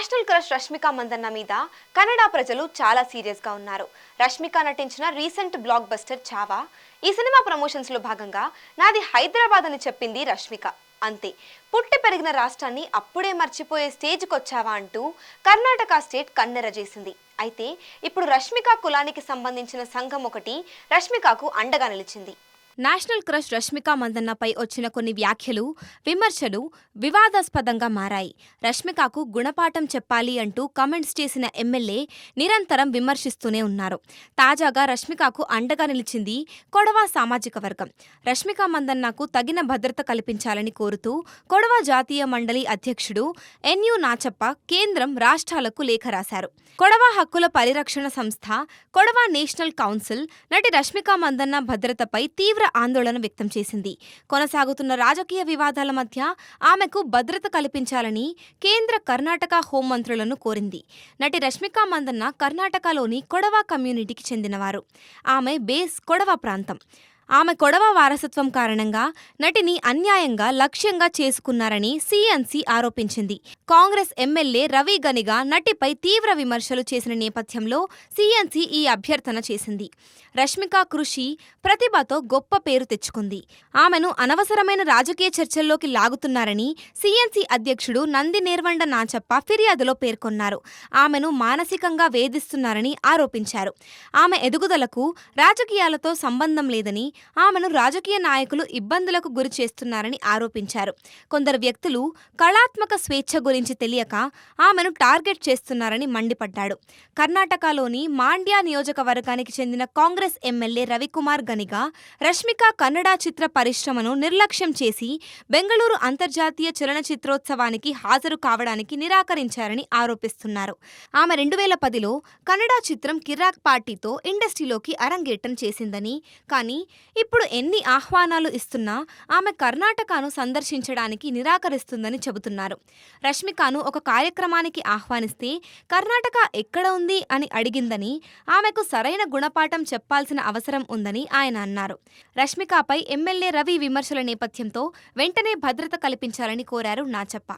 National crush Rashmika Mandanna మీద కన్నడ ప్రజలు చాలా సీరియస్ గా ఉన్నారు. రష్మిక నటించిన రీసెంట్ బ్లాక్ బస్టర్ చావా ఈ సినిమా ప్రమోషన్స్ లో భాగంగా నాది హైదరాబాద్ అని చెప్పింది రష్మిక. అంతే, పుట్టి పెరిగిన రాష్ట్రాన్ని అప్పుడే మర్చిపోయే స్టేజ్కి వచ్చావా అంటూ కర్ణాటక స్టేట్ కన్నెర చేసింది. అయితే ఇప్పుడు రష్మిక కులానికి సంబంధించిన సంఘం ఒకటి రష్మికకు అండగా నిలిచింది. నేషనల్ క్రష్ రష్మిక మందన్నపై వచ్చిన కొన్ని వ్యాఖ్యలు, విమర్శలు వివాదాస్పదంగా మారాయి. రష్మికకు గుణపాఠం చెప్పాలి అంటూ కామెంట్స్ చేసిన ఎమ్మెల్యే నిరంతరం విమర్శిస్తూనే ఉన్నారు. తాజాగా రష్మికకు అండగా నిలిచింది కొడవ సామాజిక వర్గం. రష్మిక మందన్నకు తగిన భద్రత కల్పించాలని కోరుతూ కొడవ జాతీయ మండలి అధ్యక్షుడు ఎన్యు నాచప్ప కేంద్రం, రాష్ట్రాలకు లేఖ రాశారు. కొడవ హక్కుల పరిరక్షణ సంస్థ కొడవ నేషనల్ కౌన్సిల్ నటి రష్మిక మందన్న భద్రతపై తీవ్ర ఆందోళన వ్యక్తం చేసింది. కొనసాగుతున్న రాజకీయ వివాదాల మధ్య ఆమెకు భద్రత కల్పించాలని కేంద్ర, కర్ణాటక హోంమంత్రులను కోరింది. నటి రష్మిక మందన్న కర్ణాటకలోని కొడవ కమ్యూనిటీకి చెందినవారు. ఆమె బేస్ కొడవ ప్రాంతం. ఆమె కొడవ వారసత్వం కారణంగా నటిని అన్యాయంగా లక్ష్యంగా చేసుకున్నారని సిఎన్సి ఆరోపించింది. కాంగ్రెస్ ఎమ్మెల్యే రవి గనిగా నటిపై తీవ్ర విమర్శలు చేసిన నేపథ్యంలో సిఎన్సి ఈ అభ్యర్థన చేసింది. రష్మిక కృషి, ప్రతిభతో గొప్ప పేరు తెచ్చుకుంది. ఆమెను అనవసరమైన రాజకీయ చర్చల్లోకి లాగుతున్నారని సిఎన్సి అధ్యక్షుడు నంది నేర్వండ నాచప్ప ఫిర్యాదులో పేర్కొన్నారు. ఆమెను మానసికంగా వేధిస్తున్నారని ఆరోపించారు. ఆమె ఎదుగుదలకు రాజకీయాలతో సంబంధం లేదని, ఆమెను రాజకీయ నాయకులు ఇబ్బందులకు గురి చేస్తున్నారని ఆరోపించారు. కొందరు వ్యక్తులు కళాత్మక స్వేచ్ఛ గురించి తెలియక ఆమెను టార్గెట్ చేస్తున్నారని మండిపడ్డాడు. కర్ణాటకలోని మాండ్య నియోజకవర్గానికి చెందిన కాంగ్రెస్ ఎమ్మెల్యే రవికుమార్ గనిగా రష్మిక కన్నడ చిత్ర పరిశ్రమను నిర్లక్ష్యం చేసి బెంగళూరు అంతర్జాతీయ చలనచిత్రోత్సవానికి హాజరు కావడానికి నిరాకరించారని ఆరోపిస్తున్నారు. ఆమె 2010లో కన్నడ చిత్రం కిరాక్ పార్టీతో ఇండస్ట్రీలోకి అరంగేట్రం చేసిందని, కానీ ఇప్పుడు ఎన్ని ఆహ్వానాలు ఇస్తున్నా ఆమె కర్ణాటకను సందర్శించడానికి నిరాకరిస్తుందని చెబుతున్నారు. రష్మికను ఒక కార్యక్రమానికి ఆహ్వానిస్తే కర్ణాటక ఎక్కడ ఉంది అని అడిగిందని, ఆమెకు సరైన గుణపాఠం చెప్పాల్సిన అవసరం ఉందని ఆయన అన్నారు. రష్మికపై ఎమ్మెల్యే రవి విమర్శల నేపథ్యంతో వెంటనే భద్రత కల్పించాలని కోరారు నాచప్ప.